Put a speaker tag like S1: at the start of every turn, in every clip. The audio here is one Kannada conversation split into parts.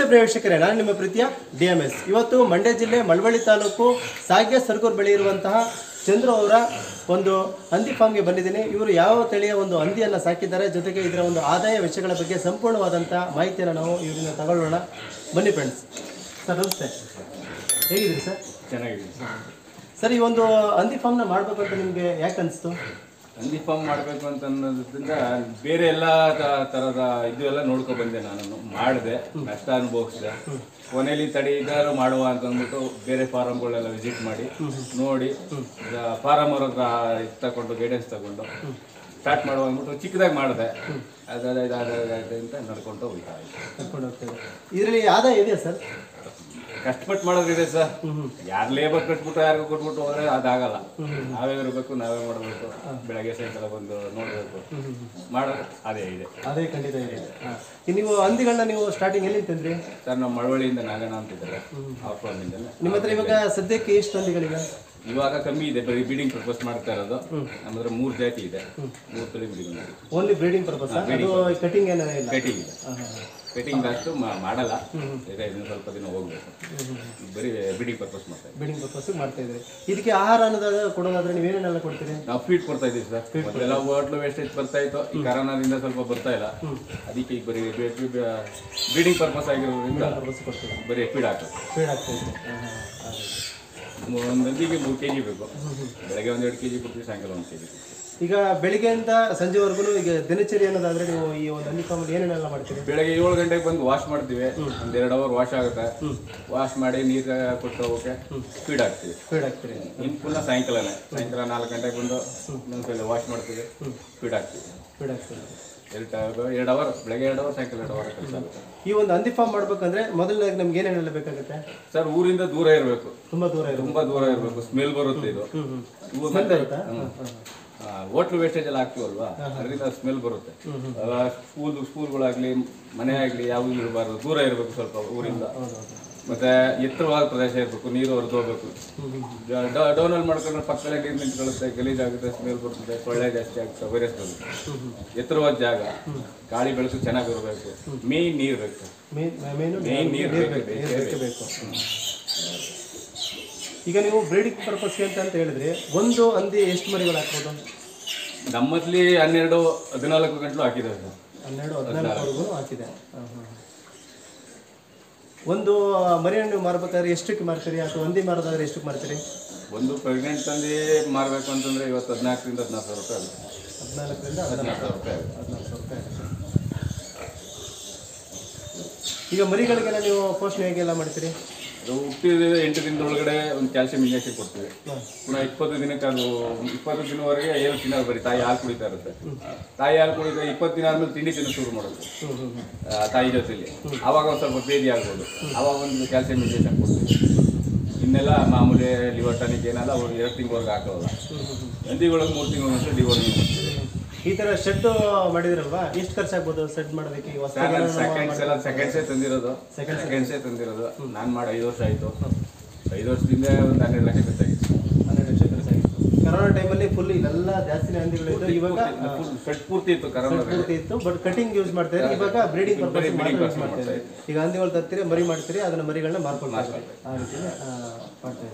S1: ಪ್ರಿಯ ವೀಕ್ಷಕರೇ, ನಾನು ನಿಮ್ಮ ಪ್ರೀತಿಯ DMS. ಇವತ್ತು ಮಂಡ್ಯ ಜಿಲ್ಲೆ ಮಳವಳ್ಳಿ ತಾಲೂಕು ಸಾಗ್ಯ ಸರ್ಗೂರು ಬಳಿ ಇರುವಂತಹ ಚಂದ್ರು ಅವರ ಒಂದು ಹಂದಿ ಫಾರ್ಮ್ಗೆ ಬಂದಿದ್ದೀನಿ. ಇವರು ಯಾವ ತಳಿಯ ಒಂದು ಹಂದಿಯನ್ನು ಸಾಕಿದ್ದಾರೆ, ಜೊತೆಗೆ ಇದರ ಒಂದು ಆದಾಯ ವೆಚ್ಚಗಳ ಬಗ್ಗೆ ಸಂಪೂರ್ಣವಾದಂಥ ಮಾಹಿತಿಯನ್ನು ನಾವು ಇವರಿಂದ ತಗೊಳ್ಳೋಣ. ಬನ್ನಿ ಫ್ರೆಂಡ್ಸ್. ಸರ್ ನಮಸ್ತೆ, ಹೇಗಿದ್ದೀರಿ ಸರ್?
S2: ಚೆನ್ನಾಗಿದೆ
S1: ಸರ್. ಈ ಒಂದು ಹಂದಿ ಫಾರ್ಮ್ನ ಮಾಡಬೇಕು ಅಂತ ನಿಮಗೆ ಯಾಕೆ ಅನಿಸ್ತು?
S2: ಹಂದಿ ಫಾರ್ಮ್ ಮಾಡಬೇಕು ಅಂತ ಅನ್ನೋದ್ರಿಂದ ಬೇರೆ ಎಲ್ಲ ಥರದ ಇದು ಎಲ್ಲ ನೋಡ್ಕೊಂಡು ಬಂದೆ. ನಾನು ಮಾಡಿದೆ, ನಷ್ಟ ಅನುಭವಿಸಿದೆ. ಕೊನೆಯಲ್ಲಿ ತಡಿ ಇದಾರು ಮಾಡುವ ಅಂತ ಅಂದ್ಬಿಟ್ಟು ಬೇರೆ ಫಾರಮ್ಗಳೆಲ್ಲ ವಿಸಿಟ್ ಮಾಡಿ ನೋಡಿ ಫಾರಮ್ ಅವ್ರ ಹತ್ರ ತಗೊಂಡು ಗೈಡೆನ್ಸ್ ತಗೊಂಡು ಸ್ಟಾರ್ಟ್ ಮಾಡುವ ಅಂದ್ಬಿಟ್ಟು ಚಿಕ್ಕದಾಗಿ ಮಾಡಿದೆ. ಅದಾದ ಅಂತ ನಡ್ಕೊಂಡು
S1: ಹೋಗ್ತೇವೆ. ಇದರಲ್ಲಿ ಆದಾಯ ಇದೆಯಾ ಸರ್?
S2: ಕಷ್ಟಪಟ್ಟು ಮಾಡೋದಿದೆ ಸರ್. ಯಾರು ಲೇಬರ್ ಕಟ್ಬಿಟ್ಟು ಯಾರಿಗೂ ಕೊಟ್ಬಿಟ್ಟು ಹೋದ್ರೆ ಅದಾಗಲ್ಲ. ನಾವೇ ಇರಬೇಕು, ನಾವೇ ಮಾಡಬೇಕು. ಬೆಳಗ್ಗೆ ಸಾಯಂಕಾಲ ಬಂದು ನೋಡಬೇಕು, ಮಾಡೋದು ಅದೇ ಇದೆ.
S1: ಅದೇ ಖಂಡಿತ ಇದೆ. ನೀವು ಹಂದಿಗಳನ್ನ ನೀವು ಸ್ಟಾರ್ಟಿಂಗ್ ಎಲ್ಲಿ ತಂದ್ರಿ
S2: ಸರ್? ನಾವು ಮಳವಳ್ಳಿಯಿಂದ ನಾಗಣ್ಣ ಅಂತಿದ್ದಾರೆ, ಅವ್ರ ಫಾರ್ಮಿಂದ.
S1: ನಿಮ್ಮ ಹತ್ರ ಇವಾಗ ಸದ್ಯಕ್ಕೆ ಎಷ್ಟು ಹಂದಿಗಳಿವೆ?
S2: ಇವಾಗ ಕಮ್ಮಿ ಇದೆ, ಬರೀ ಬ್ರೀಡಿಂಗ್ ಪರ್ಪಸ್ ಮಾಡ್ತಾ ಇರೋದು. ನಮ್ಮದ್ರ 3 ಜಾತಿ ಇದೆ, 3 ತಳಿ ಬ್ರೀಡಿಂಗ್ ಮಾಡಿ.
S1: Only breeding purpose? ಕಟಿಂಗ್ ಏನಿಲ್ಲ?
S2: ಕಟಿಂಗ್ ಇದೆ. ಕಟಿಂಗ್ ಅಷ್ಟು ಮಾಡಲ್ಲ, ಈಗ ಇದನ್ನು ಸ್ವಲ್ಪ ದಿನ ಹೋಗ್ಬೇಕು. ಬರೀ ಬ್ರೀಡಿಂಗ್ ಪರ್ಪಸ್ ಮಾಡ್ತಾ ಇದ್ದೀವಿ.
S1: ಬ್ರೀಡಿಂಗ್ ಪರ್ಪಸ್ ಮಾಡ್ತಾ ಇದ್ದೀರಿ. ಇದಕ್ಕೆ ಆಹಾರ ಅನ್ನೋದಾದ್ರೆ ಕೊಡೋದಾದ್ರೆ ನೀವೇನೆಲ್ಲ ಕೊಡ್ತೀರಿ?
S2: ನಾವು ಫೀಡ್ ಕೊಡ್ತಾ ಇದ್ದೀವಿ ಸರ್. ಮೊದಲೆಲ್ಲ ಹೋಟ್ಲು ವೇಸ್ಟೇಜ್ ಬರ್ತಾ ಇತ್ತು, ಈ ಕರೋನಾದಿಂದ ಸ್ವಲ್ಪ ಬರ್ತಾ ಇಲ್ಲ. ಅದಕ್ಕೆ ಈಗ ಬರೀ ಬ್ರೀಡಿಂಗ್ ಪರ್ಪಸ್ ಆಗಿರೋದ್ರಿಂದ ಬರೀ ಫೀಡ್ ಹಾಕೋದು.
S1: ಫೀಡ್ ಆಗ್ತಾ ಇದೆ.
S2: ಒಂದು ಹಂದಿಗೆ 3 kg ಬೇಕು. ಬೆಳಗ್ಗೆ 1-2 kg ಕೊಡ್ತೀವಿ, ಸಾಯಂಕಾಲ 1 kg.
S1: ಈಗ ಬೆಳಿಗ್ಗೆಯಿಂದ ಸಂಜೆವರೆಗೂ ಈಗ ದಿನಚರಿ ಅನ್ನೋದಾದ್ರೆ ನೀವು ಈ ಒಂದು ಹಂದಿ ಫಾರ್ಮಲ್ಲಿ ಏನೇನೆಲ್ಲ ಮಾಡ್ತೀರಿ?
S2: ಬೆಳಗ್ಗೆ 7 ಗಂಟೆಗೆ ಬಂದು ವಾಶ್ ಮಾಡ್ತೀವಿ. ಒಂದು 2 ಅವರ್ ವಾಶ್ ಆಗುತ್ತೆ. ವಾಶ್ ಮಾಡಿ ನೀರು ಕೊಟ್ಟು ಹೋಗೋಕೆ ಫೀಡ್ ಹಾಕ್ತೀವಿ. ಇನ್ನು ಪುನಃ ಸಾಯಂಕಾಲ 4 ಗಂಟೆಗೆ ಬಂದು ಇನ್ನೊಂದ್ಸಲ ವಾಶ್ ಮಾಡ್ತೀವಿ, ಫೀಡ್ ಹಾಕ್ತೀವಿ. 2 ಅವರ್, ಬೆಳಗ್ಗೆ 2 ಅವರ್, ಸಾಯಂಕಾಲ 2 ಅವರ್ ಕೆಲಸ ಆಗುತ್ತೆ.
S1: ಈ ಒಂದು ಹಂದಿ ಫಾರ್ಮ್ ಮಾಡ್ಬೇಕಂದ್ರೆ ಮೊದಲನೇಗೆ ನಮ್ಗೆ ಏನೇನೆಲ್ಲ ಬೇಕಾಗುತ್ತೆ
S2: ಸರ್? ಊರಿಂದ ದೂರ ಇರಬೇಕು, ತುಂಬಾ ದೂರ ಇರಬೇಕು. ಸ್ಮೆಲ್ ಬರುತ್ತೆ. ಇದು ಹೋಟ್ಲು ವೇಸ್ಟೇಜ್ ಎಲ್ಲ ಹಾಕ್ತೀವಲ್ವಾ, ಅದರಿಂದ ಸ್ಮೆಲ್ ಬರುತ್ತೆ. ಸ್ಕೂಲ್ಗಳಾಗ್ಲಿ ಮನೆ ಆಗ್ಲಿ ಯಾವುದು ಇರಬಾರ್ದು, ದೂರ ಇರಬೇಕು ಸ್ವಲ್ಪ ಊರಿಂದ. ಮತ್ತೆ ಎತ್ತರವಾದ ಪ್ರದೇಶ ಇರಬೇಕು, ನೀರು ಹೊರದು ಹೋಗ್ಬೇಕು. ಡೌನಲ್ಲಿ ಮಾಡ್ಕೊಂಡ್ರೆ ಪಕ್ಕದಲ್ಲೇ ನೀರು ನಿಂತ್ಕೊಳ್ಳುತ್ತೆ, ಗಲೀಜಾಗುತ್ತೆ, ಸ್ಮೆಲ್ ಬರ್ತದೆ, ಸೊಳ್ಳೆ ಜಾಸ್ತಿ ಆಗುತ್ತೆ, ವೈರಸ್ ಬರುತ್ತೆ. ಎತ್ತರವಾದ ಜಾಗ, ಗಾಳಿ ಬೆಳಕು ಚೆನ್ನಾಗಿರಬೇಕು. ಮೇನ್ ನೀರು ಬೇಕು, ಮೇನ್ ನೀರು ಬೇಕು.
S1: ಈಗ ನೀವು ಬ್ರೀಡಿಂಗ್ ಪರ್ಪಸ್ಗೆ ಅಂತ ಹೇಳಿದ್ರೆ ಒಂದು ಹಂದಿ ಎಷ್ಟು ಮರಿಗಳು ಹಾಕ್ಬೋದು?
S2: ನಮ್ಮಲ್ಲಿ 12-14 ಗಂಟಲು ಹಾಕಿದೆ ಸರ್.
S1: 12-14 ಹಾಕಿದೆ. ಒಂದು ಮರಿಯನ್ನು ನೀವು ಮಾರ್ಬೇಕಾದ್ರೆ ಎಷ್ಟಕ್ಕೆ ಮಾರ್ತೀರಿ? ಅಥವಾ ಹಂದಿ ಮಾರೋದಾದ್ರೆ ಎಷ್ಟಕ್ಕೆ ಮಾರ್ತೀರಿ?
S2: ಒಂದು ಪ್ರೆಗ್ನೆಂಟ್ ತಂದು ಮಾರಬೇಕು ಅಂತಂದ್ರೆ ಇವತ್ತು 14,000-14,000 ರೂಪಾಯಿ ಆಗುತ್ತೆ. 14,000-14,000 ರೂಪಾಯಿ ಆಗುತ್ತೆ.
S1: ಈಗ ಮರಿಗಳಿಗೆಲ್ಲ ನೀವು ಪೋಷಣೆ ಹೇಗೆಲ್ಲ ಮಾಡ್ತೀರಿ?
S2: ಅದು ಹುಟ್ಟಿದ 8 ದಿನದೊಳಗಡೆ ಒಂದು ಕ್ಯಾಲ್ಸಿಯಂ ಇಂಜೆಕ್ಷನ್ ಕೊಡ್ತೀವಿ. ಪುನಃ 20 ದಿನಕ್ಕೆ ಅದು 20 ದಿನವರೆಗೆ ಏನು ತಿನ್ನೋದು, ಬರೀ ತಾಯಿ ಹಾಲು ಕುಡಿತಾ ಇರುತ್ತೆ. ತಾಯಿ ಹಾಲು ಕುಡಿದ 20 ದಿನ ಆದ್ಮೇಲೆ ತಿಂಡಿ ತಿನ್ನೋ ಶುರು ಮಾಡೋದು ತಾಯಿ ಜೊತೆಲಿ. ಆವಾಗ ಒಂದು ಸ್ವಲ್ಪ ಬೇದಿ ಆಗ್ಬೋದು, ಆವಾಗ ಒಂದು ಕ್ಯಾಲ್ಸಿಯಂ ಇಂಜೆಕ್ಷನ್ ಕೊಡ್ತೀವಿ. ಇನ್ನೆಲ್ಲ ಮಾಮೂಲಿ ಲಿವರ್ ಟಾನಿಕ್ ಏನಲ್ಲ ಅವ್ರು 2 ತಿಂಗಳವರೆಗೆ ಹಾಕೋಲ್ಲ. ಹಂದಿಗಳಿಗೆ 3 ತಿಂಗಳ ಮುಂಚೆ ಡಿವೋರ್ನಿಂಗ್ ಮಾಡ್ತೀವಿ.
S1: ಈ ಥರ ಶೆಡ್ ಮಾಡಿದ್ರಲ್ವಾ, ಎಷ್ಟು ಖರ್ಚಾಗ್ಬೋದು ಸೆಡ್ ಮಾಡೋದಕ್ಕೆ?
S2: ಸೆಕೆಂಡ್ಸೇ ತಂದಿರೋದು. ನಾನು ಮಾಡಿ 5 ವರ್ಷ ಆಯಿತು. 5 ವರ್ಷದಿಂದ ಒಂದು 12 ಲಕ್ಷ ಖರ್ಚಾಗಿತ್ತು.
S1: 12 ಲಕ್ಷ ಖರ್ಚಾಗಿತ್ತು. ಕರೋನಾ ಟೈಮಲ್ಲಿ ಫುಲ್ ಇವೆಲ್ಲ ಜಾಸ್ತಿ ಹಂದಿಗಳು ಇತ್ತು. ಇವಾಗ
S2: ಶೆಡ್ ಪೂರ್ತಿ ಇತ್ತು, ಕರೋನಾ
S1: ಪೂರ್ತಿ ಇತ್ತು. ಬಟ್ ಕಟಿಂಗ್ ಯೂಸ್ ಮಾಡ್ತಾರೆ. ಇವಾಗ ಬ್ರೀಡಿಂಗ್ ಪರ್ಪಸ್ ಯೂಸ್ ಮಾಡ್ತಾರೆ. ಈಗ ಹಂದಿಗಳು ತರ್ತೀರಿ, ಮರಿ ಮಾಡ್ತೀರಿ, ಅದನ್ನ ಮರಿಗಳನ್ನ ಮಾರ್ಕೊಳ್ತಾರೆ. ಆ ರೀತಿ ಮಾಡ್ತಾರೆ.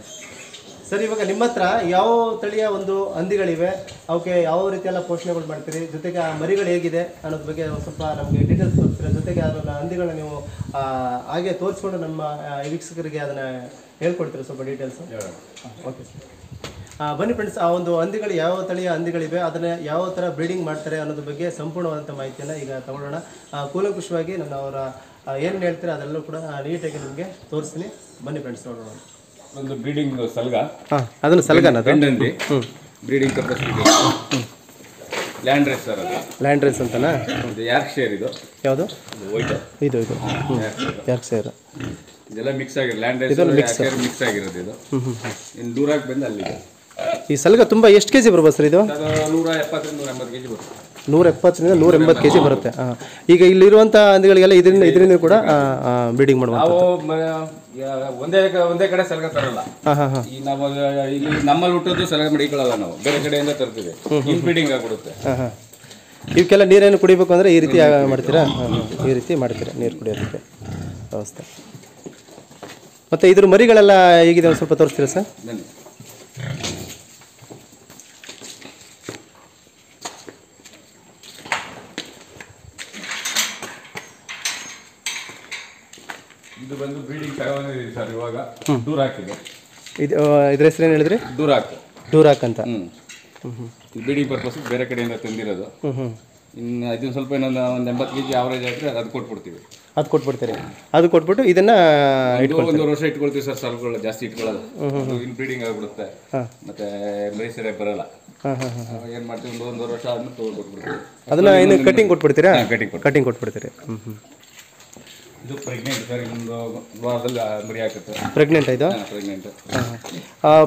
S1: ಸರ್, ಇವಾಗ ನಿಮ್ಮ ಹತ್ರ ಯಾವ ತಳಿಯ ಒಂದು ಹಂದಿಗಳಿವೆ, ಅವಕ್ಕೆ ಯಾವ ರೀತಿಯೆಲ್ಲ ಪೋಷಣೆಗಳು ಮಾಡ್ತೀರಿ, ಜೊತೆಗೆ ಆ ಮರಿಗಳು ಹೇಗಿದೆ ಅನ್ನೋದ್ರ ಬಗ್ಗೆ ಸ್ವಲ್ಪ ನಮಗೆ ಡೀಟೇಲ್ಸ್ ತೋರಿಸ್ತೀರಾ? ಜೊತೆಗೆ ಅದನ್ನ ಹಂದಿಗಳನ್ನ ನೀವು ಹಾಗೆ ತೋರಿಸ್ಕೊಂಡು ನಮ್ಮ ವೀಕ್ಷಕರಿಗೆ ಅದನ್ನು ಹೇಳ್ಕೊಡ್ತೀರಾ ಸ್ವಲ್ಪ ಡೀಟೇಲ್ಸು? ಓಕೆ ಸರ್, ಬನ್ನಿ ಫ್ರೆಂಡ್ಸ್. ಆ ಒಂದು ಹಂದಿಗಳು ಯಾವ ತಳಿಯ ಹಂದಿಗಳಿವೆ, ಅದನ್ನು ಯಾವ ಥರ ಬ್ರೀಡಿಂಗ್ ಮಾಡ್ತಾರೆ ಅನ್ನೋದ್ರ ಬಗ್ಗೆ ಸಂಪೂರ್ಣವಾದಂಥ ಮಾಹಿತಿಯನ್ನು ಈಗ ತಗೊಳ್ಳೋಣ. ಕೂಲಂಕುಷವಾಗಿ ನನ್ನ ಅವರ ಏನು ಹೇಳ್ತೀರಾ ಅದೆಲ್ಲೂ ಕೂಡ ನೀಟಾಗಿ ನಿಮಗೆ ತೋರಿಸ್ತೀನಿ. ಬನ್ನಿ ಫ್ರೆಂಡ್ಸ್, ನೋಡೋಣ.
S2: ಒಂದು ಬ್ರೀಡಿಂಗ್ ಸಲ್ಗ,
S1: ಅದನ್ನು ಸಲ್ಗನ
S2: ಗಂಡಂದಿ breeding purpose land race sir. ಅದು
S1: ಲ್ಯಾಂಡ್ ರೇಸ್ ಅಂತನಾ?
S2: ಇದು ಯಾರ್ಕ್ಷೈರ್. ಇದು ಯಾವುದು? ವೈಟ್.
S1: ಇದು ಯಾರ್ಕ್ಷೈರ್.
S2: ಇದೆಲ್ಲ ಮಿಕ್ಸ್ ಆಗಿರೋದು. ಲ್ಯಾಂಡ್ ರೇಸ್ ಯಾರ್ಕ್ಷೈರ್ ಮಿಕ್ಸ್ ಆಗಿರೋದು. ಇದು ಇನ್ನು ದೂರಕ್ಕೆ ಬಂದು ಅಲ್ಲಿದೆ.
S1: ಈ ಸಲ್ಗ ತುಂಬ ಎಷ್ಟು ಕೆಜಿ ಬರ್ಬೋದು ಸರ್? ಇದು
S2: 170-180 kg ಬರುತ್ತೆ.
S1: 170-180 kg ಬರುತ್ತೆ. ಈಗ ಇಲ್ಲಿರುವಂಥ ಹಂದಿಗಳಿಗೆಲ್ಲ ಇದರಿಂದ ಕೂಡ ಬ್ರೀಡಿಂಗ್ ಮಾಡುವಂಥದ್ದು.
S2: ಒಂದೇ ಕಡೆ ಸಲಗ ತರಲ್ಲ. ಈ ನಾವು ಇಲ್ಲಿ ನಮ್ಮಲ್ಲಿ ಹುಟ್ಟೋದು ಸಲಗ ಮಡಿಕೊಳ್ಳಲ್ಲ, ನಾವು ಬೇರೆ ಕಡೆಯಿಂದ ತರ್ತೀವಿ. ಇನ್ ಬ್ರೀಡಿಂಗ್ ಆಗ್ಬಿಡುತ್ತೆ. ಇವಕ್ಕೆಲ್ಲ ನೀರೇನು ಕುಡಿಬೇಕು ಅಂದರೆ ಈ ರೀತಿ ಮಾಡ್ತೀರಾ? ಈ ರೀತಿ ಮಾಡ್ತೀರಾ ನೀರು ಕುಡಿಯೋದಕ್ಕೆ?
S1: ವ್ಯವಸ್ಥೆ. ಮತ್ತು ಇದ್ರ ಮರಿಗಳೆಲ್ಲ ಹೇಗಿದೆ ಒಂದು ಸ್ವಲ್ಪ ತೋರಿಸ್ತೀರಾ ಸರ್?
S2: ಬನ್ನಿ. ಇದು ಬಂದು ಬ್ರೀಡಿಂಗ್ ತಗೊಂಡಿದ್ದೀವಿ ಸರ್. ಇವಾಗ ದೂರ ಹಾಕಿದೆ.
S1: ಇದ್ರ ಹೆಸರು ಏನು ಹೇಳಿದ್ರಿ? ಡೂರಾಕ್ ಅಂತ.
S2: ಬ್ರೀಡಿಂಗ್ ಪರ್ಪಸ್ ಬೇರೆ ಕಡೆಯಿಂದ ತಂದಿರೋದು. ಇನ್ನು ಇದನ್ನು ಸ್ವಲ್ಪ ಇನ್ನೊಂದು 80 kg ಆವರೇಜ್ ಆದರೆ ಅದು ಕೊಟ್ಬಿಡ್ತೀವಿ.
S1: ಅದು ಕೊಟ್ಬಿಡ್ತೀರಿ? ಅದು ಕೊಟ್ಬಿಟ್ಟು ಇದನ್ನು
S2: ಒಂದು ವರ್ಷ ಇಟ್ಕೊಳ್ತೀವಿ ಸರ್. ಸಾಲುಗಳು ಜಾಸ್ತಿ ಇಟ್ಕೊಳ್ಳೋದು, ಇನ್ನು ಬ್ರೀಡಿಂಗ್ ಆಗಿಬಿಡುತ್ತೆ, ಮತ್ತೆ ಮರಿ ಸರಿಯಾಗಿ ಬರಲ್ಲ. ಏನು ಮಾಡ್ತೀವಿ, ಒಂದೂವರೆ ವರ್ಷ ಆದ್ಮೇಲೆ ತೊಗೊಂಡ್ಬಿಡ್ತೀವಿ.
S1: ಅದನ್ನು ಇನ್ನು ಕಟಿಂಗ್ ಕೊಟ್ಬಿಡ್ತೀರಾ?
S2: ಕಟಿಂಗ್
S1: ಕೊಟ್ಬಿಡ್ತೀರಿ.
S2: ಇದು ಪ್ರೆಗ್ನೆಂಟ್ ಸರ್. ಇನ್ನೊಂದು ವಾರದಲ್ಲಿ ಮರಿ ಹಾಕುತ್ತೆ.
S1: ಪ್ರೆಗ್ನೆಂಟ್ ಇದು?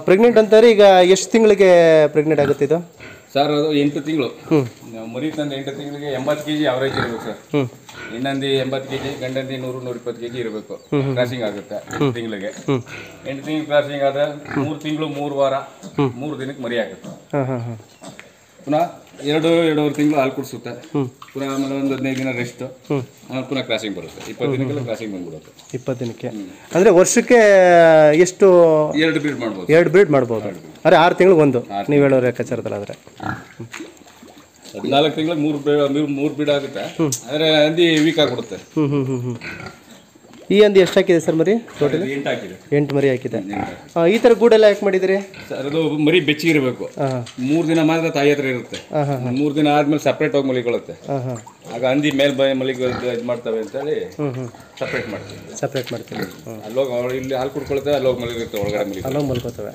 S2: ಪ್ರೆಗ್ನೆಂಟ್
S1: ಅಂತಾರೆ. ಈಗ ಎಷ್ಟು ತಿಂಗಳಿಗೆ ಪ್ರೆಗ್ನೆಂಟ್ ಆಗುತ್ತೆ ಇದು
S2: ಸರ್? ಅದು 8 ತಿಂಗಳು. ಮರಿ ತಂದು 8 ತಿಂಗಳಿಗೆ 80 kg ಆವರೇಜ್ ಇರಬೇಕು ಸರ್. ಹೆಣ್ಣಂದಿ 80 kg, ಗಂಡಂದಿ 100-120 kg ಇರಬೇಕು. ಕ್ರಾಸಿಂಗ್ ಆಗುತ್ತೆ ತಿಂಗಳಿಗೆ. 8 ತಿಂಗಳು ಕ್ರಾಸಿಂಗ್ ಆದ್ರೆ 3 ತಿಂಗಳು 3 ವಾರ 3 ದಿನಕ್ಕೆ ಮರಿ ಹಾಕುತ್ತೆ. ಪುನಃ 2-2.5 ತಿಂಗಳು ಹಾಲು ಕುಡಿಸುತ್ತೆ. ಪುನಃ ಆಮೇಲೆ ಒಂದು 15 ದಿನ ರೆಸ್ಟ್, ಆಮೇಲೆ ಪುನಃ ಕ್ರಾಸಿಂಗ್ ಬರುತ್ತೆ. 20 ದಿನಕ್ಕೆಲ್ಲ ಕ್ರಾಸಿಂಗ್ ಬಂದ್ಬಿಡುತ್ತೆ. 20 ದಿನಕ್ಕೆ
S1: ಅಂದರೆ ವರ್ಷಕ್ಕೆ ಎಷ್ಟು?
S2: 2 ಬ್ರೀಡ್ ಮಾಡ್ಬೋದು.
S1: 2 ಬ್ರೀಡ್ ಮಾಡ್ಬೋದು. ಅಂದರೆ 6 ತಿಂಗಳು ಒಂದು, ನೀವು ಹೇಳೋ ಲೆಕ್ಕಾಚಾರದಲ್ಲಿ ಆದರೆ
S2: 14 ತಿಂಗಳಿಗೆ 3 ಬ್ರೀಡ್ ಆಗುತ್ತೆ. ಆದರೆ ಹಂದಿ ವೀಕ್ ಆಗಿಬಿಡುತ್ತೆ.
S1: ಈ ಹಂದಿ ಎಷ್ಟು ಹಾಕಿದೆ ಸರ್ ಮರಿ? ಟೋಟಲ್
S2: 8 ಹಾಕಿದೆ.
S1: 8 ಮರಿ ಹಾಕಿದೆ. ಈ ಥರ ಗೂಡೆಲ್ಲ ಯಾಕೆ ಮಾಡಿದಿರಿ
S2: ಸರ್? ಅದು ಮರಿ ಬೆಚ್ಚಿರಬೇಕು. 3 ದಿನ ಮಾತ್ರ ತಾಯಿ ಹತ್ರ ಇರುತ್ತೆ. 3 ದಿನ ಆದ್ಮೇಲೆ ಸಪ್ರೇಟ್ ಹೋಗಿ ಮಲಿಕೊಳ್ಳುತ್ತೆ. ಆಗ ಹಂದಿ ಮೇಲೆ ಮಲಿಗೆ ಇದು ಮಾಡ್ತವೆ ಅಂತೇಳಿ ಸಪ್ರೇಟ್ ಮಾಡ್ತೀವಿ. ಅಲ್ಲೋಗಿ ಇಲ್ಲಿ ಹಾಲು ಕುಡ್ಕೊಳುತ್ತೆ, ಅಲ್ಲೋಗಿ ಮಲಿರುತ್ತೆ, ಒಳಗಡೆ
S1: ಅಲ್ಲೋಗಿ ಮಲ್ಕೋತವೆ.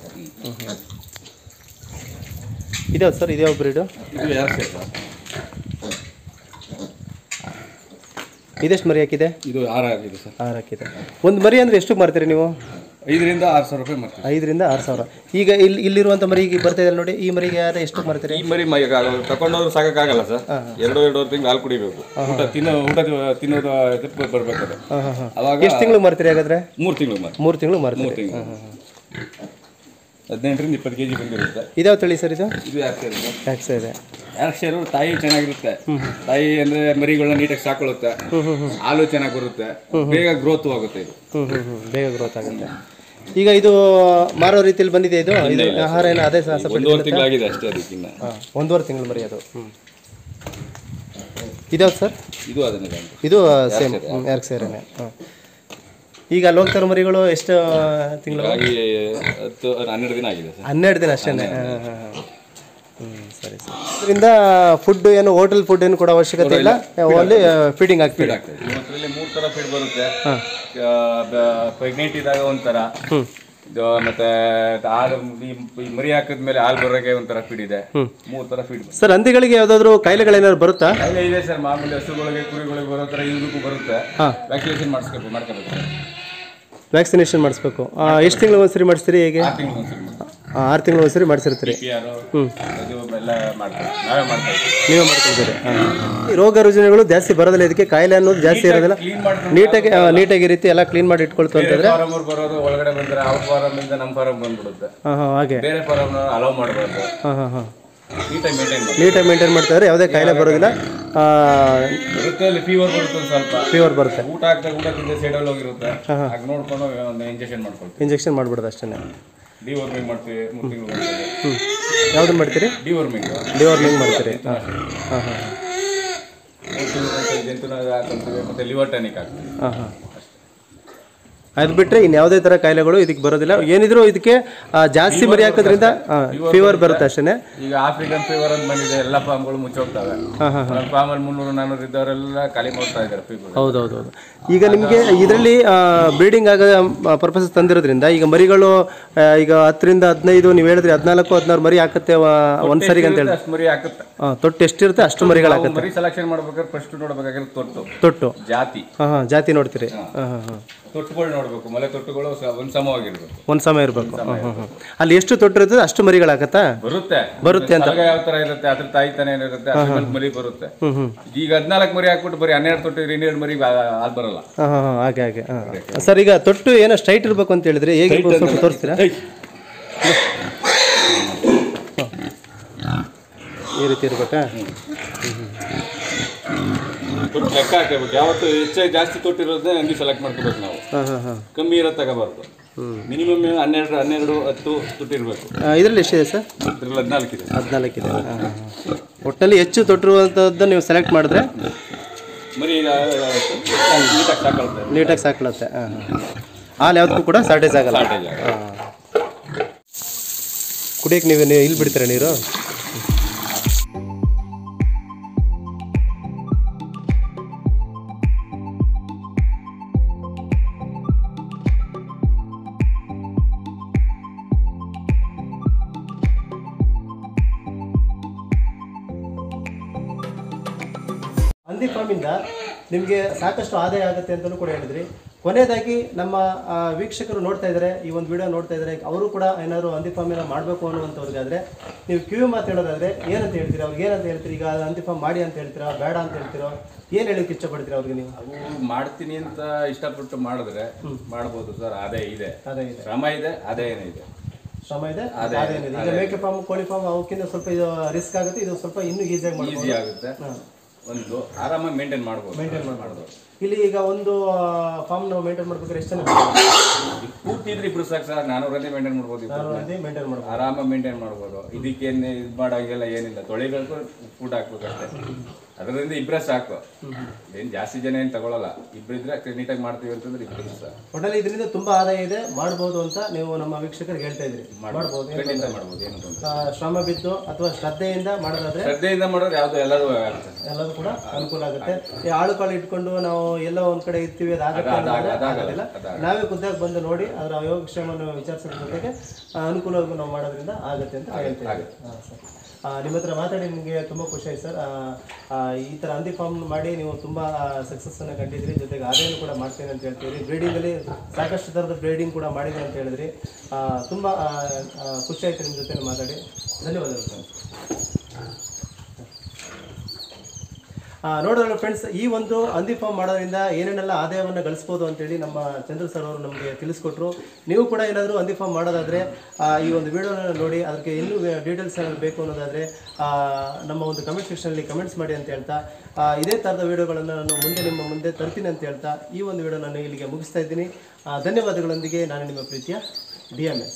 S1: ಇದಾವ ಸರ್? ಇದ್ಯಾವ ಬ್ರೀಡು?
S2: ಇದು ಯಾರು ಸರ್?
S1: ಇದೆಷ್ಟು ಮರಿ ಹಾಕಿದೆ?
S2: ಇದು 6 ಹಾಕಿದೆ ಸರ್.
S1: 6 ಹಾಕಿದೆ. ಒಂದು ಮರಿ ಅಂದರೆ ಎಷ್ಟು ಮಾರ್ತೀರಿ ನೀವು?
S2: 5,000 - 6,000 ರೂಪಾಯಿ ಮಾಡ್ತೀವಿ.
S1: 5,000 - 6,000. ಈಗ ಇಲ್ಲಿರುವಂಥ ಮರಿ ಈಗ ಬರ್ತಾ ಇದೆ ನೋಡಿ, ಈ ಮರಿಗೆ ಯಾರು ಎಷ್ಟು ಮಾರ್ತೀರಿ?
S2: ಈ ಮರಿ ತಗೊಂಡೋದ್ರು ಸಾಕಾಗಲ್ಲ ಸರ್. 2-2.5 ತಿಂಗಳು ಹಾಲು ಕುಡಿಬೇಕು. ಊಟ ತಿನ್ನೋದು ಬರ್ಬೇಕಾದ್ರೆ. ಅವಾಗ
S1: ಎಷ್ಟು ತಿಂಗಳು ಮಾರ್ತೀರಿ ಹಾಗಾದ್ರೆ?
S2: 3 ತಿಂಗಳು
S1: 3 ತಿಂಗಳು ಮಾರ್ತೀರಿ.
S2: 18-20 kg ಬಂದಿರುತ್ತೆ.
S1: ಇದಾವ ತಳಿ ಸರ್? ಇದು
S2: ಯಾಕ್ಸರ್ ಇದೆ. ಯಾರ್ಕ್ಷರು ತಾಯಿ ಚೆನ್ನಾಗಿರುತ್ತೆ. ತಾಯಿ ಅಂದ್ರೆ ಮರಿಗಳನ್ನ ನೀಟಾಗಿ ಸಾಕೊಳ್ಳುತ್ತೆ. ಹಾಲು ಚೆನ್ನಾಗಿ ಬರುತ್ತೆ, ಬೇಗ ಗ್ರೋತ್ ಆಗುತ್ತೆ. ಇದು
S1: ಬೇಗ ಗ್ರೋತ್ ಆಗುತ್ತೆ. ಈಗ ಇದು ಮಾರೋ ರೀತಿಯಲ್ಲಿ ಬಂದಿದೆ. ಇದು ಆಹಾರ ಏನು ಅದೇ?
S2: 1.5 ತಿಂಗಳಾಗಿದೆ ಅಷ್ಟೇ. ಅದಕ್ಕಿನ್ನ
S1: 1.5 ತಿಂಗಳು ಮರಿ ಅದು. ಇದಾವ ಸರ್? ಇದು ಸೇಮ್ ಯಾರ್ಕ್ಷರೇನೆ. ಈಗ ಅಲ್ಲಿ ಹೋಗ್ತಾರ ಮರಿಗಳು ಎಷ್ಟು ತಿಂಗಳು?
S2: 12 ದಿನ ಆಗಿದೆ ಸರ್.
S1: 12 ದಿನ ಅಷ್ಟೇ. ಸರಿ ಸರ್. ಇದರಿಂದ ಫುಡ್ ಏನು ಹೋಟೆಲ್ ಫುಡ್ ಏನು ಕೊಡೋ ಅವಶ್ಯಕತೆ ಇಲ್ಲ, ಓನ್ಲಿ ಫೀಡಿಂಗ್ ಆಗ್ತದೆ.
S2: ಇದರಲ್ಲಿ 3 ಥರ ಫೀಡ್ ಬರುತ್ತೆ. ಪ್ರೆಗ್ನೆಂಟ್ ಇದ್ದಾಗ ಒಂಥರ, ಮತ್ತೆ ಹಾಲು ಮರಿ ಹಾಕಿದ್ಮೇಲೆ ಹಾಲು ಬರೋಕೆ ಒಂಥರ ಫೀಡ್ ಇದೆ. 3 ಥರ ಫೀಡ್.
S1: ಸರ್, ಹಂದಿಗಳಿಗೆ ಯಾವ್ದಾದ್ರು ಕಾಯಿಲೆಗಳೇನಾದ್ರು ಬರುತ್ತಾ?
S2: ಕಾಯಿಲೆ ಇದೆ ಸರ್. ಮಾಮೂಲಿ ಹಸುಗಳಿಗೆ ಕುರಿಗಳಿಗೆ ಬರೋ ಥರ ಇದಕ್ಕೂ ಬರುತ್ತೆ. ವ್ಯಾಕ್ಸಿನೇಷನ್ ಮಾಡ್ಕೋಬೇಕು.
S1: ವ್ಯಾಕ್ಸಿನೇಷನ್ ಮಾಡಿಸ್ಬೇಕು. ಎಷ್ಟು ತಿಂಗಳು ಒಂದ್ಸರಿ ಮಾಡಿಸ್ತೀರಿ? ಹೇಗೆ? 6 ತಿಂಗಳು ಒಂದ್ಸರಿ ಮಾಡಿಸಿರ್ತೀರಿ. ನೀವೇ ಮಾಡ್ಕೊಳ್ತೀರಿ. ಈ ರೋಗ ರುಜಿನಗಳು ಜಾಸ್ತಿ ಬರೋದಿಲ್ಲ, ಇದಕ್ಕೆ ಕಾಯಿಲೆ ಅನ್ನೋದು ಜಾಸ್ತಿ ಇರೋದಿಲ್ಲ. ನೀಟಾಗಿ ರೀತಿ ಎಲ್ಲ ಕ್ಲೀನ್ ಮಾಡಿ ಇಟ್ಕೊಳ್ತು ಅಂತಂದ್ರೆ
S2: ಒಳಗಡೆ ಬಂದ್ರೆ ಅವ್ರ ಫಾರಮ್ನಿಂದ ನಮ್ಮ ಫಾರಮ್ ಬಂದ್ಬಿಡುತ್ತೆ.
S1: ಹಾಗೆ
S2: ಬೇರೆ ಫಾರಮ್ ಅಲೋ ಮಾಡಬಾರ್ದು.
S1: ನೀಟಾಗಿ ಮೇಂಟೈನ್ ಮಾಡ್ತಾರೆ, ಯಾವುದೇ ಕಾಯಿಲೆ ಬರೋದಿಲ್ಲ. ಫೀವರ್ ಬರುತ್ತೆ.
S2: ಊಟ ತಿಂದ ಸೈಡಲ್ಲಿ ಹೋಗಿರುತ್ತೆ. ನೋಡ್ಕೊಂಡು ಒಂದು ಇಂಜೆಕ್ಷನ್ ಮಾಡ್ಬಿಡೋದು
S1: ಅಷ್ಟೇ.
S2: ಡಿವರ್ಮಿಂಗ್ ಮಾಡ್ತೀವಿ. 3 ತಿಂಗಳು.
S1: ಯಾವ್ದು ಮಾಡ್ತೀರಿ? ಡಿವರ್ಮಿಂಗ್ ಮಾಡ್ತೀರಿ.
S2: ಮತ್ತೆ ಲಿವರ್ ಟಾನಿಕ್ ಹಾಕ್ತೀವಿ.
S1: ಅದು ಬಿಟ್ಟರೆ ಇನ್ನು ಯಾವುದೇ ಥರ ಕಾಯಿಲೆಗಳು ಇದಕ್ಕೆ ಬರೋದಿಲ್ಲ. ಏನಿದ್ರು ಇದಕ್ಕೆ ಜಾಸ್ತಿ ಮರಿ ಹಾಕೋದ್ರಿಂದ ಫೀವರ್ ಬರುತ್ತೆ ಅಷ್ಟೇ.
S2: ಈಗ ಆಫ್ರಿಕನ್ ಫೀವರ್ ಅಂತ ಬಂದಿದೆ, ಎಲ್ಲ ಫಾರ್ಮ್ಗಳು ಮುಚ್ಚೋಗ್ತವೆ. ಫಾರ್ಮಲ್ಲಿ 300-400 ಇದ್ದವರೆಲ್ಲ ಖಾಲಿ ಮಾಡ್ತಾ ಇದ್ದಾರೆ ಫೀವರ್.
S1: ಹೌದೌದು. ಈಗ ನಿಮಗೆ ಇದರಲ್ಲಿ ಬ್ರೀಡಿಂಗ್ ಆಗೋ ಪರ್ಪಸ್ ತಂದಿರೋದ್ರಿಂದ ಈಗ ಮರಿಗಳು ಈಗ 10-15, ನೀವು ಹೇಳಿದ್ರಿ 14-16 ಮರಿ ಹಾಕುತ್ತೆ ಒಂದ್ಸರಿಗೆ ಅಂತ ಹೇಳಿ.
S2: ಮರಿ ಹಾಕುತ್ತೆ.
S1: ತೊಟ್ಟು ಎಷ್ಟಿರುತ್ತೆ ಅಷ್ಟು ಮರಿಗಳು ಹಾಕುತ್ತೆ.
S2: ಮರಿ ಸೆಲೆಕ್ಷನ್ ಮಾಡ್ಬೇಕಾದ್ರೆ ಫಸ್ಟ್ ನೋಡ್ಬೇಕಾಗಿರೋದು
S1: ತೊಟ್ಟು
S2: ಜಾತಿ.
S1: ಜಾತಿ ನೋಡ್ತೀರಿ.
S2: ತೊಟ್ಟುಗಳು ನೋಡ್ಬೇಕು. ಮಲೆ ತೊಟ್ಟುಗಳು ಒಂದು ಸಮವಾಗಿರ್ಬೇಕು.
S1: ಒಂದು ಸಮ ಇರಬೇಕು. ಅಲ್ಲಿ ಎಷ್ಟು ತೊಟ್ಟು ಇರ್ತದೆ ಅಷ್ಟು ಮರಿಗಳು ಹಾಕತ್ತಾ? ಬರುತ್ತೆ ಅಂತ.
S2: ಯಾವ ತರ ಇರುತ್ತೆ ಅದ್ರ ತಾಯಿ ತಾನೇ ಇರುತ್ತೆ, ಅದ್ರ ಮರಿ ಬರುತ್ತೆ. ಈಗ 14 ಮರಿ ಹಾಕ್ಬಿಟ್ಟು ಬರೀ 12 ತೊಟ್ಟು 12 ಮರಿ ಹಾಲ್ ಬರಲ್ಲ.
S1: ಹಾಗೆ. ಸರ್, ಈಗ ತೊಟ್ಟು ಏನೋ ಸ್ಟ್ರೈಟ್ ಇರ್ಬೇಕು ಅಂತ ಹೇಳಿದ್ರೆ ಹೇಗೆ ಸ್ವಲ್ಪ ತೋರಿಸ್ತೀರಾ? ಈ ರೀತಿ ಇರ್ಬೇಕಾ?
S2: ಲೆಕ್ಕ ಹಾಕಬೇಕು. ಯಾವತ್ತು ಹೆಚ್ಚಾಗಿ ಜಾಸ್ತಿ ತೊಟ್ಟಿರೋದೇ ಹಂಗೆ ಸೆಲೆಕ್ಟ್ ಮಾಡ್ಕೋಬೇಕು ನಾವು.
S1: ಹಾಂ ಹಾಂ ಹಾಂ
S2: ಕಮ್ಮಿ ಇರೋದು ತಗೋಬಾರ್ದು. ಮಿನಿಮಮ್ 12 10 ತೊಟ್ಟು ಇರಬೇಕು.
S1: ಇದರಲ್ಲಿ ಎಷ್ಟಿದೆ ಸರ್?
S2: ಇದ್ರಲ್ಲಿ 14 ಇದೆ.
S1: 14 ಇದೆ. ಹಾಂ ಹಾಂ ಹಾಂ. ಒಟ್ಟಲ್ಲಿ ಹೆಚ್ಚು ತೊಟ್ಟಿರುವಂಥದ್ದು ನೀವು ಸೆಲೆಕ್ಟ್ ಮಾಡಿದ್ರೆ
S2: ಮರಿ
S1: ನೀಟಾಗಿ ಸಾಕಳುತ್ತೆ. ಹಾಂ ಹಾಂ. ಹಾಲು ಯಾವುದಕ್ಕೂ ಕೂಡ ಶಾರ್ಟೇಜ್ ಆಗಲ್ಲ. ಹಾಂ. ಕುಡಿಯೋಕ್ಕೆ ನೀವು ಇಲ್ಲಿ ಬಿಡ್ತೀರಾ ನೀರು? ಹಂದಿ ಫಾರ್ಮಿಂದ ನಿಮಗೆ ಸಾಕಷ್ಟು ಆದಾಯ ಆಗುತ್ತೆ ಅಂತಲೂ ಕೂಡ ಹೇಳಿದ್ರಿ. ಕೊನೆಯದಾಗಿ ನಮ್ಮ ವೀಕ್ಷಕರು ನೋಡ್ತಾ ಇದ್ದಾರೆ, ಈ ಒಂದು ವಿಡಿಯೋ ನೋಡ್ತಾ ಇದ್ದಾರೆ, ಅವರು ಕೂಡ ಏನಾದರೂ ಹಂದಿ ಫಾರ್ಮಿನ ಮಾಡಬೇಕು ಅನ್ನುವಂಥವ್ರಿಗಾದರೆ ನೀವು ಕಿವಿ ಮಾತು ಹೇಳೋದಾದರೆ ಏನಂತ ಹೇಳ್ತೀರಾ? ಅವ್ರಿಗೆ ಏನಂತ ಹೇಳ್ತೀರಿ? ಈಗ ಹಂದಿ ಫಾರ್ಮ್ ಮಾಡಿ ಅಂತ ಹೇಳ್ತೀರಾ, ಬೇಡ ಅಂತ ಹೇಳ್ತೀರೋ, ಏನು ಹೇಳೋಕ್ಕೆ ಇಷ್ಟಪಡ್ತೀರಾ ಅವ್ರಿಗೆ ನೀವು?
S2: ಅವು ಮಾಡ್ತೀನಿ ಅಂತ ಇಷ್ಟಪಟ್ಟು ಮಾಡಿದ್ರೆ ಮಾಡ್ಬೋದು ಸರ್. ಆದಾಯ ಇದೆ, ಶ್ರಮ ಇದೆ, ಆದಾಯನೇ ಇದೆ.
S1: ಶ್ರಮ ಇದೆ, ಆದಾಯ ಇದೆ. ಈಗ ಮೇಕೆ ಫಾರ್ಮ್, ಕೋಳಿ ಫಾರ್ಮ್ ಅವಕ್ಕಿಂತ ಸ್ವಲ್ಪ ಇದು ರಿಸ್ಕ್ ಆಗುತ್ತೆ, ಇದು ಸ್ವಲ್ಪ ಇನ್ನೂ ಈಸಿ
S2: ಆಗುತ್ತೆ. ಒಂದು ಆರಾಮಾಗಿ ಮೇಂಟೈನ್ ಮಾಡ್ಬೋದು.
S1: ಇಲ್ಲಿ ಈಗ ಒಂದು ಫಾರ್ಮ್ ನಾವು ಮೇಂಟೈನ್ ಮಾಡ್ಬೇಕಾದ್ರೆ ಎಷ್ಟು ಜನ
S2: ಪೂರ್ತಿ ಇದ್ರೆ ಇಬ್ರು ಸಾಕು ಸರ್. 400 ಮೇಂಟೈನ್ ಮಾಡ್ಬೋದು, ಆರಾಮಾಗಿ ಮೇಂಟೈನ್ ಮಾಡ್ಬೋದು. ಇದಕ್ಕೇನು ಇದು ಮಾಡೋಂಗೆಲ್ಲ ಏನಿಲ್ಲ, ತೊಳಿಬೇಕು, ಫುಡ್ ಹಾಕ್ಬೇಕು ಅಷ್ಟೇ. ಅದರಿಂದ ಇಬ್ಬರೇ ಸಾಕು, ಏನು ಜಾಸ್ತಿ ಜನ ಏನು ತಗೊಳ್ಳಲ್ಲ. ಇಬ್ಬರಿದ್ರೆ ನೀಟಾಗಿ ಮಾಡ್ತೀವಿ ಅಂತಂದ್ರೆ ಇಬ್ಬರು ಸಾಕು.
S1: ಒಟ್ಟಲ್ಲಿ ಇದರಿಂದ ತುಂಬಾ ಆದಾಯ ಇದೆ, ಮಾಡ್ಬೋದು ಅಂತ ನೀವು ನಮ್ಮ ವೀಕ್ಷಕರಿಗೆ ಹೇಳ್ತಾ ಇದ್ರಿ.
S2: ಮಾಡ್ಬೋದು, ಏನು
S1: ಶ್ರಮ ಬಿದ್ದು ಅಥವಾ ಶ್ರದ್ಧೆಯಿಂದ ಮಾಡೋದಾದ್ರೆ,
S2: ಶ್ರದ್ಧೆಯಿಂದ ಮಾಡೋದು ಯಾವ್ದು ಎಲ್ಲರೂ
S1: ಕೂಡ ಅನುಕೂಲ ಆಗುತ್ತೆ. ಈ ಆಳು ಕಾಳು ಇಟ್ಕೊಂಡು ನಾವು ಎಲ್ಲೋ ಒಂದ್ ಕಡೆ ಇರ್ತೀವಿ, ಅದಾಗಲ್ಲ. ನಾವೇ ಖುದ್ದಾಗಿ ಬಂದು ನೋಡಿ ಅದರ ಯೋಗಕ್ಷೇಮವನ್ನು ವಿಚಾರಿಸೋದ್ರ ಜೊತೆಗೆ ಅನುಕೂಲವಾಗಿ ನಾವು ಮಾಡೋದ್ರಿಂದ ಆಗುತ್ತೆ ಅಂತ ಹೇಳ್ತೀವಿ. ನಿಮ್ಮ ಹತ್ರ ಮಾತಾಡಿ ನಿಮಗೆ ತುಂಬ ಖುಷಿ ಆಯ್ತು ಸರ್. ಈ ಥರ ಹಂದಿ ಫಾರ್ಮ್ ಮಾಡಿ ನೀವು ತುಂಬ ಸಕ್ಸಸ್ಸನ್ನು ಕಂಡಿದ್ರಿ, ಜೊತೆಗೆ ಆದಾಯನೂ ಕೂಡ ಮಾಡ್ತೇನೆ ಅಂತ ಹೇಳ್ತೀರಿ. ಬ್ರೀಡಿಂಗಲ್ಲಿ ಸಾಕಷ್ಟು ಥರದ ಬ್ರೀಡಿಂಗ್ ಕೂಡ ಮಾಡಿದೆ ಅಂತ ಹೇಳಿದ್ರಿ. ತುಂಬ ಖುಷಿ ಆಯಿತು ನಿಮ್ಮ ಜೊತೆ ಮಾತಾಡಿ. ಧನ್ಯವಾದಗಳು ಸರ್. ನೋಡೋಣ ಫ್ರೆಂಡ್ಸ್, ಈ ಒಂದು ಹಂದಿ ಫಾರ್ಮ್ ಮಾಡೋದ್ರಿಂದ ಏನೇನೆಲ್ಲ ಆದಾಯವನ್ನು ಗಳಿಸ್ಬೋದು ಅಂತೇಳಿ ನಮ್ಮ ಚಂದ್ರ ಸರ್ ಅವರು ನಮಗೆ ತಿಳಿಸ್ಕೊಟ್ರು. ನೀವು ಕೂಡ ಏನಾದರೂ ಹಂದಿ ಫಾರ್ಮ್ ಮಾಡೋದಾದರೆ ಈ ಒಂದು ವಿಡಿಯೋನ ನೋಡಿ, ಅದಕ್ಕೆ ಇನ್ನೂ ಡೀಟೇಲ್ಸ್ ಏನಾದ್ರು ಬೇಕು ಅನ್ನೋದಾದರೆ ನಮ್ಮ ಒಂದು ಕಮೆಂಟ್ ಸೆಕ್ಷನಲ್ಲಿ ಕಮೆಂಟ್ಸ್ ಮಾಡಿ ಅಂತ ಹೇಳ್ತಾ, ಇದೇ ಥರದ ವಿಡಿಯೋಗಳನ್ನು ನಾನು ಮುಂದೆ ನಿಮ್ಮ ಮುಂದೆ ತರ್ತೀನಿ ಅಂತ ಹೇಳ್ತಾ ಈ ಒಂದು ವಿಡಿಯೋ ನಾನು ಇಲ್ಲಿಗೆ ಮುಗಿಸ್ತಾ ಇದ್ದೀನಿ. ಧನ್ಯವಾದಗಳೊಂದಿಗೆ ನಾನು ನಿಮ್ಮ ಪ್ರೀತಿಯ DMS.